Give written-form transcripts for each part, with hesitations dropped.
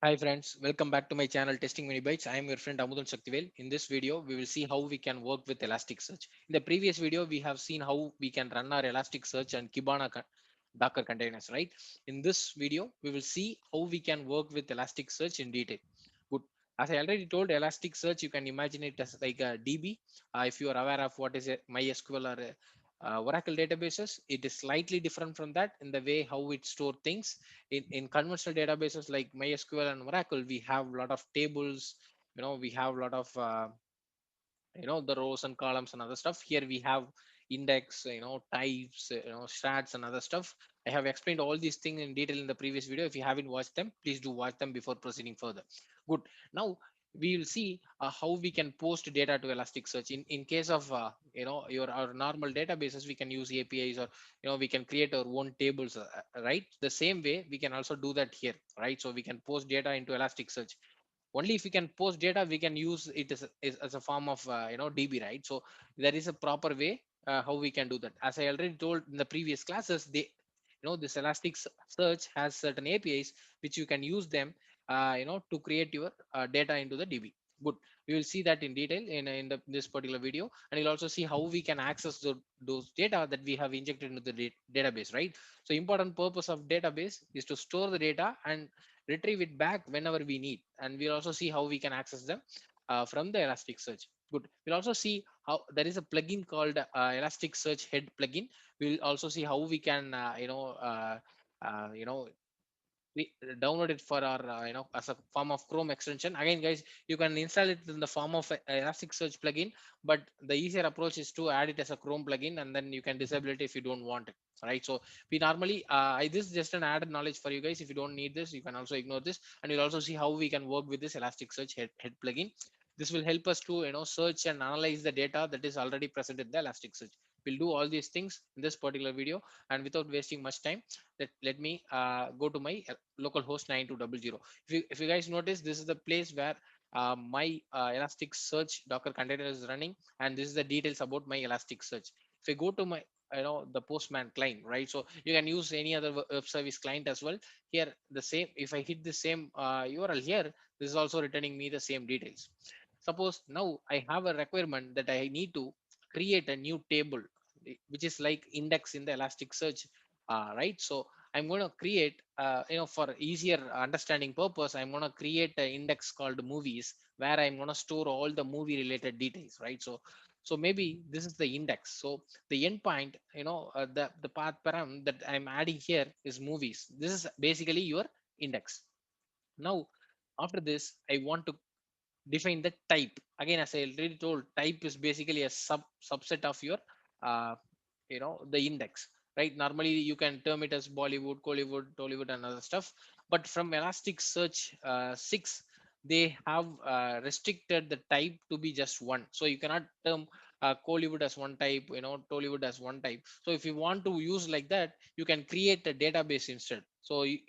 Hi friends, welcome back to my channel Testing Mini Bytes. I am your friend Amudan Shaktivel. In this video, we will see how we can work with Elasticsearch. In the previous video, we have seen how we can run our Elasticsearch and Docker containers, right? In this video, we will see how we can work with Elasticsearch in detail. Good. As I already told, Elasticsearch, you can imagine it as like a DB. If you are aware of what is a MySQL or Oracle databases, it is slightly different from that in the way how it store things in conventional databases like MySQL and Oracle. We have a lot of tables, we have a lot of the rows and columns and other stuff. Here we have index, types, strats and other stuff. I have explained all these things in detail in the previous video. If you haven't watched them, please do watch them before proceeding further. Good. Now we will see how we can post data to Elasticsearch. In case of your our normal databases, we can use APIs, or we can create our own tables, right? The same way we can also do that here, right? So we can post data into Elasticsearch. Only if we can post data, we can use it as a form of DB, right? So there is a proper way how we can do that. As I already told in the previous classes, this elastic search has certain APIs which you can use them to create your data into the DB. Good. We will see that in detail in this particular video, and you'll also see how we can access those data that we have injected into the database, right? So important purpose of database is to store the data and retrieve it back whenever we need. And we'll also see how we can access them from the Elasticsearch. Good. We'll also see how there is a plugin called Elasticsearch Head plugin. We'll also see how we can, uh, you know, download it for our as a form of Chrome extension. Again, guys, you can install it in the form of a Elasticsearch plugin, but the easier approach is to add it as a Chrome plugin, and then you can disable it if you don't want it, right? So we normally this is just an added knowledge for you guys. If you don't need this, you can also ignore this, and you'll also see how we can work with this Elasticsearch head plugin. This will help us to search and analyze the data that is already present in the Elasticsearch. We'll do all these things in this particular video, and without wasting much time, let me go to my localhost 9200. If you guys notice, this is the place where my Elasticsearch Docker container is running, and this is the details about my Elasticsearch. If I go to my the Postman client, right? So you can use any other web service client as well. Here, the same. If I hit the same URL here, this is also returning me the same details. Suppose now I have a requirement that I need to create a new table, which is like index in the Elasticsearch, right? So I'm going to create, for easier understanding purpose, I'm going to create an index called movies, where I'm going to store all the movie related details, right? So maybe this is the index. So the endpoint, the path param that I'm adding here is movies. This is basically your index. Now, after this, I want to define the type. Again, as I already told, type is basically a subset of your uh, the index, right? Normally you can term it as Bollywood, Kollywood, Tollywood and other stuff, but from Elasticsearch 6, they have restricted the type to be just one. So you cannot term Kollywood as one type, Tollywood as one type. So if you want to use like that, you can create a database instead. So you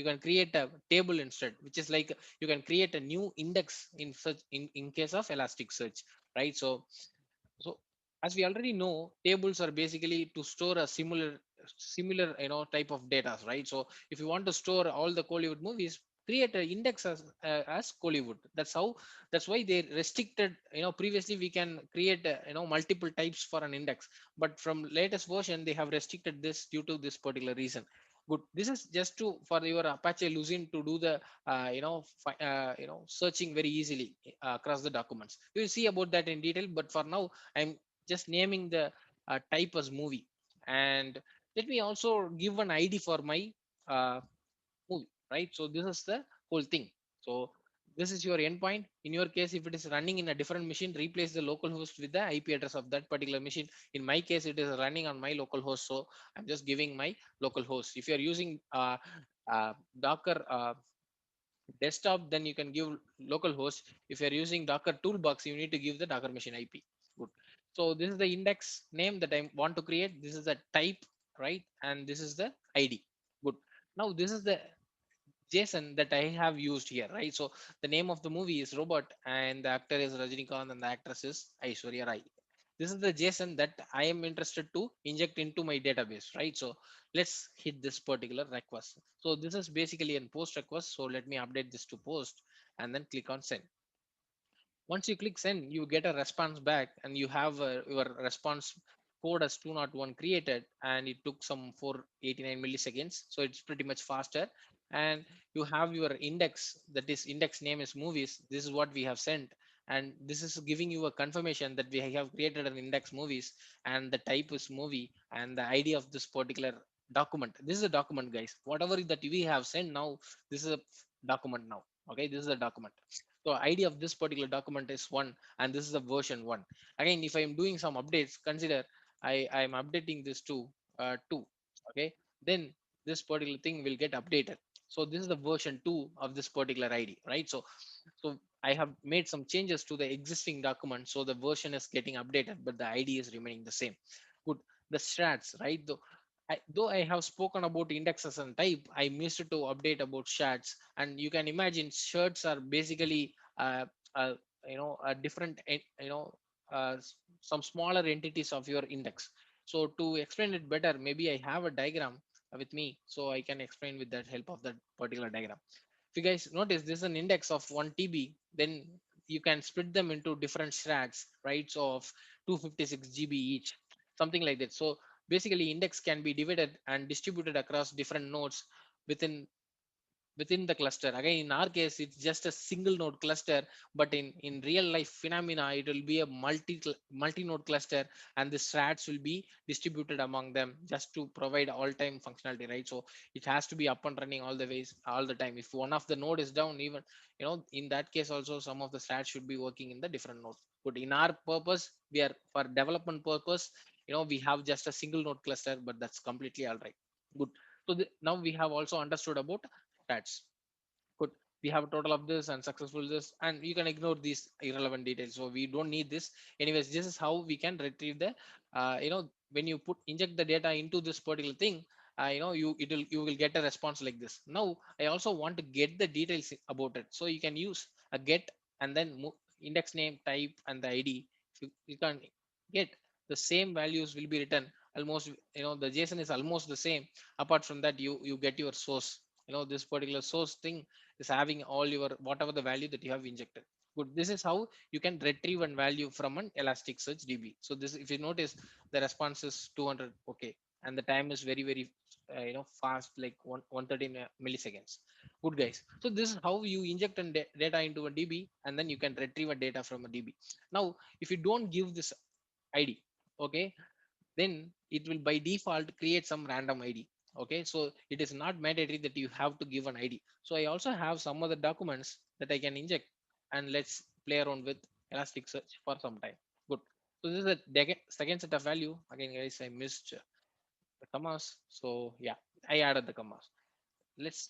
can create a table instead, which is like you can create a new index in such in case of Elasticsearch, right? So as we already know, tables are basically to store a similar type of data, right? So if you want to store all the Kollywood movies, create an index as Kollywood. That's why they restricted. Previously we can create multiple types for an index, but from latest version they have restricted this due to this particular reason. Good. This is just to for your Apache Lucene to do the searching very easily across the documents. We will see about that in detail, but for now I'm just naming the type as movie. And let me also give an ID for my uh, movie, right? So this is the whole thing. So this is your endpoint. In your case, if it is running in a different machine, replace the local host with the IP address of that particular machine. In my case, it is running on my local host, so I'm just giving my local host. If you are using Docker desktop, then you can give local host. If you're using Docker toolbox, you need to give the Docker machine IP. Good. So this is the index name that I want to create. This is the type, right? And this is the ID. Good. Now this is the JSON that I have used here, right? So the name of the movie is Robot, and the actor is Rajinikanth, and the actress is Aishwarya Rai. this is the JSON that I am interested to inject into my database, right? So let's hit this particular request. So this is basically a post request. So let me update this to post and then click on send. Once you click send, you get a response back, and you have your response code as 201 created, and it took some 489 milliseconds, so it's pretty much faster. And you have your index, that is index name is movies. This is what we have sent, and this is giving you a confirmation that we have created an index movies, and the type is movie, and the ID of this particular document. This is a document, guys. Whatever that we have sent now, this is a document now. Okay, this is a document. So ID of this particular document is one, and this is the version one. Again, if I am doing some updates, consider I am updating this to two. Okay, then this particular thing will get updated. So this is the version two of this particular ID, right? So I have made some changes to the existing document, so the version is getting updated, but the ID is remaining the same. Good. The strats, right? Though I have spoken about indexes and type, I missed to update about shirts. And you can imagine shirts are basically uh, a different some smaller entities of your index. So to explain it better, maybe I have a diagram with me, so I can explain with that help of that particular diagram. If you guys notice, this is an index of 1 TB, then you can split them into different strats, right? So of 256 GB each, something like that. So basically index can be divided and distributed across different nodes within the cluster. Again, in our case, it's just a single node cluster, but in real life phenomena, it will be a multi node cluster, and the strats will be distributed among them just to provide all time functionality, right? So it has to be up and running all the ways all the time. If one of the node is down, even in that case also, some of the strats should be working in the different nodes. But in our purpose, we are for development purpose, we have just a single node cluster, but that's completely all right. Good. So now we have also understood about stats. Good. We have a total of this and successful this, and you can ignore these irrelevant details. So we don't need this. Anyways, this is how we can retrieve the, when you inject the data into this particular thing, you will get a response like this. Now I also want to get the details about it. So you can use a get and then index name, type, and the ID. You can get the same values will be written almost. The JSON is almost the same. Apart from that, you get your source. This particular source thing is having all your whatever the value that you have injected. Good. This is how you can retrieve one value from an Elasticsearch DB. So this, if you notice, the response is 200. Okay, and the time is very very fast, like 113 milliseconds. Good, guys. So this is how you inject data into a DB, and then you can retrieve a data from a DB. Now, if you don't give this ID, okay, then it will by default create some random ID. Okay, so it is not mandatory that you have to give an ID. So I also have some other documents that I can inject, and let's play around with Elasticsearch for some time. Good. So this is a second set of value. Again, guys, I missed the commas. So yeah, I added the commas. Let's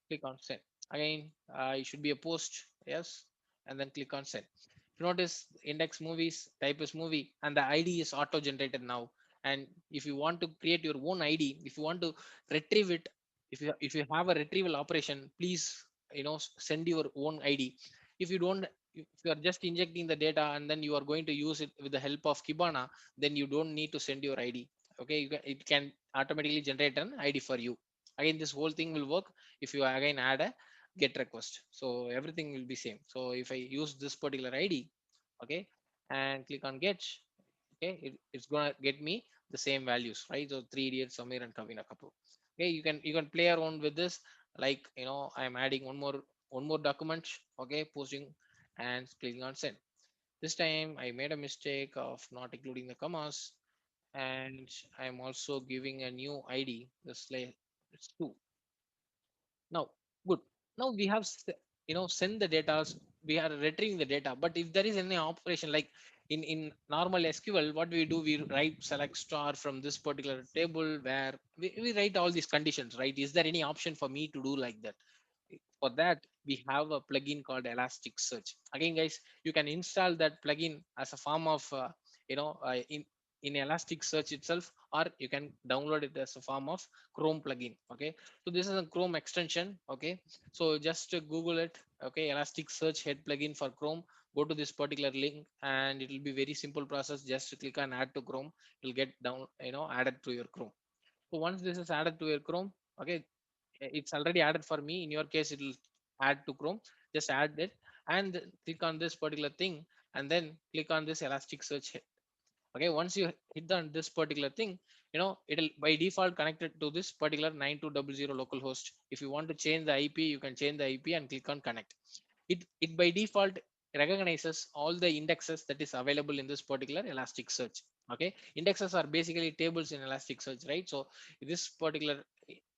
click on send. Again, it should be a post, yes, and then click on send. If you notice, index movies, type is movie, and the ID is auto generated now. And if you want to create your own ID, if you want to retrieve it, if you have a retrieval operation, please send your own ID. If you don't, if you are just injecting the data and then you are going to use it with the help of Kibana, then you don't need to send your ID. Okay, it can automatically generate an ID for you. Again, this whole thing will work if you again add a get request. So everything will be same. So if I use this particular ID, okay, and click on get, okay, it's gonna get me the same values, right? So three idiots, Samir, and Kavina Kapoor. Okay, you can play around with this. Like, I'm adding one more document, okay, posting and clicking on send. This time I made a mistake of not including the commas, and I'm also giving a new ID. This, like, it's two. Now, good. Now we have send the data. We are retrieving the data. But if there is any operation like in normal SQL, what we do, we write select star from this particular table where we write all these conditions, right? Is there any option for me to do like that? For that, we have a plugin called Elasticsearch. Again, guys, you can install that plugin as a form of you know uh, in in Elasticsearch itself, or you can download it as a form of Chrome plugin. Okay, so this is a Chrome extension. Okay, so just Google it. Okay, Elasticsearch head plugin for Chrome. go to this particular link, and it will be very simple process. Just click on add to Chrome. You'll get down, added to your Chrome. So once this is added to your Chrome, okay, it's already added for me. In your case, it will add to Chrome. Just add it and click on this particular thing, and then click on this Elasticsearch. Okay, once you hit on this particular thing, it'll by default connected to this particular 9200 localhost. If you want to change the IP, you can change the IP and click on connect. It by default recognizes all the indexes that is available in this particular Elasticsearch. Okay, indexes are basically tables in Elasticsearch, right? So this particular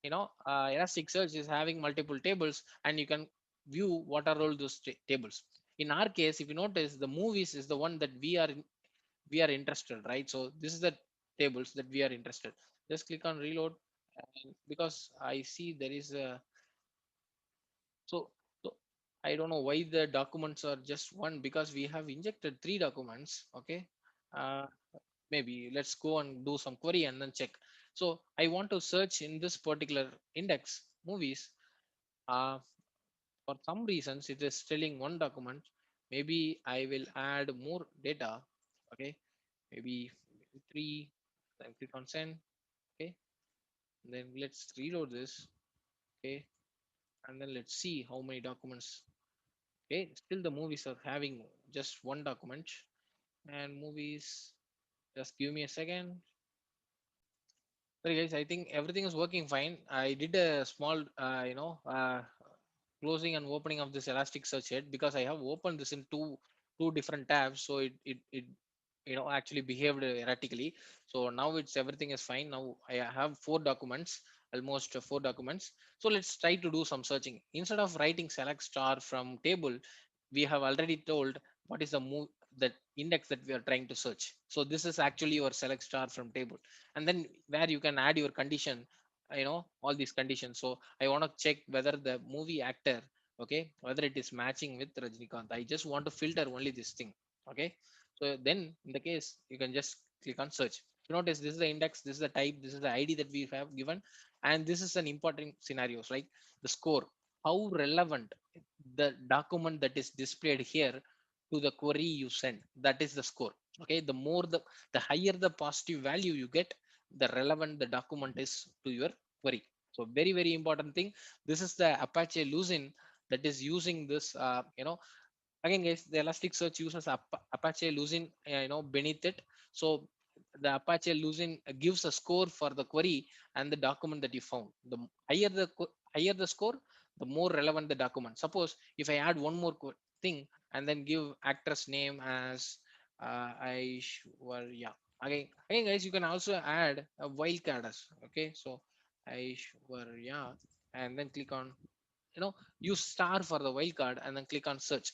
Elasticsearch is having multiple tables, and you can view what are all those tables. In our case, if you notice, the movies is the one that we are interested, right? So this is the tables that we are interested. Just click on reload, and because I see there is a, so I don't know why the documents are just one, because we have injected three documents. Okay, uh, maybe let's go and do some query and then check. So I want to search in this particular index movies. uh, for some reasons it is telling one document. Maybe I will add more data. Okay, maybe three, then click on send. Okay, then let's reload this. Okay, and then let's see how many documents. Okay, still the movies are having just one document. And movies, just give me a second. Sorry guys, I think everything is working fine. I did a small closing and opening of this Elasticsearch head, because I have opened this in two different tabs, so it actually behaved erratically. So now it's everything is fine. Now I have four documents, almost four documents. So let's try to do some searching. Instead of writing select star from table, we have already told what is the move, that index that we are trying to search. So this is actually your select star from table, and then where you can add your condition, all these conditions. So I want to check whether the movie actor, okay, whether it is matching with Rajnikant. I just want to filter only this thing. Okay, so then in the case, you can just click on search. You notice this is the index, this is the type, this is the ID that we have given, and this is an important scenarios like the score. How relevant the document that is displayed here to the query you send, that is the score. Okay, the more the higher the positive value you get, the relevant the document is to your query. So very very important thing. This is the Apache Lucene that is using this. Again guys, the Elasticsearch uses Apache Lucene, beneath it. So the Apache Lucene gives a score for the query and the document that you found. The higher higher the score, the more relevant the document. Suppose if I add one more thing and then give actress name as Aishwarya. Again guys, you can also add a wildcard as, okay, so Aishwarya, and then click on, use star for the wildcard and then click on search.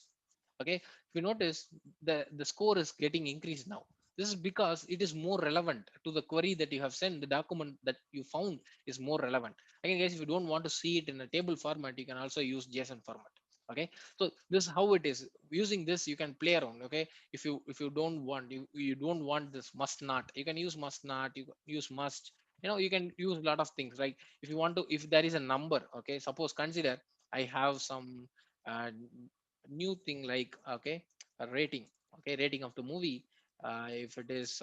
Okay, if you notice, the score is getting increased now. This is because it is more relevant to the query that you have sent. The document that you found is more relevant. Again guys, if you don't want to see it in a table format, you can also use JSON format. Okay, so this is how it is. Using this, you can play around. Okay, if you don't want, you don't want this must not, you can use must not, you can use must. You can use a lot of things, right? If you want to, if there is a number, okay, suppose consider I have some uh, new thing like, okay, a rating. Okay, rating of the movie. If it is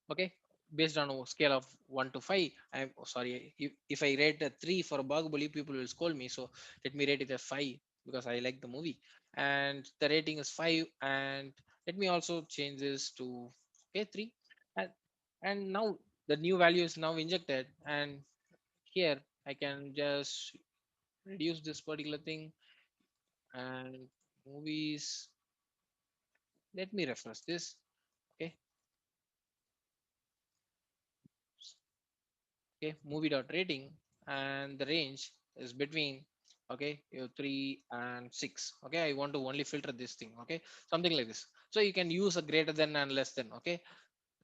okay, based on a scale of 1 to 5, I'm sorry, if I rate a 3 for Bahubali, people will scold me. So let me rate it a 5, because I like the movie and the rating is 5. And let me also change this to, okay, 3. And and now the new value is now injected, and here I can just reduce this particular thing. And movies, let me refresh this. Okay, okay, movie dot rating, and the range is between, okay, 3 and 6. Okay, I want to only filter this thing. Okay, something like this. So you can use a greater than and less than. Okay,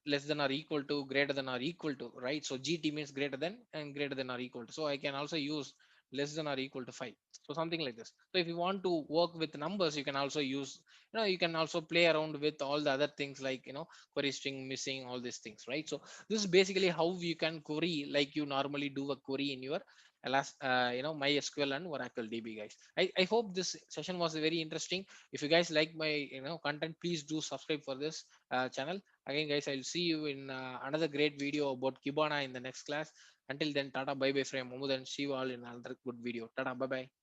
less than or equal to, greater than or equal to, right? So GT means greater than, and greater than or equal to. So I can also use less than or equal to 5. So something like this. So if you want to work with numbers, you can also use, you can also play around with all the other things like, query string missing, all these things, right? So this is basically how you can query like you normally do a query in your MySQL and Oracle DB, guys. I hope this session was very interesting. If you guys like my content, please do subscribe for this channel. Again, guys, I'll see you in another great video about Kibana in the next class. Until then, Tata, bye bye from Mahmood, and see you all in another good video. Tata, bye bye.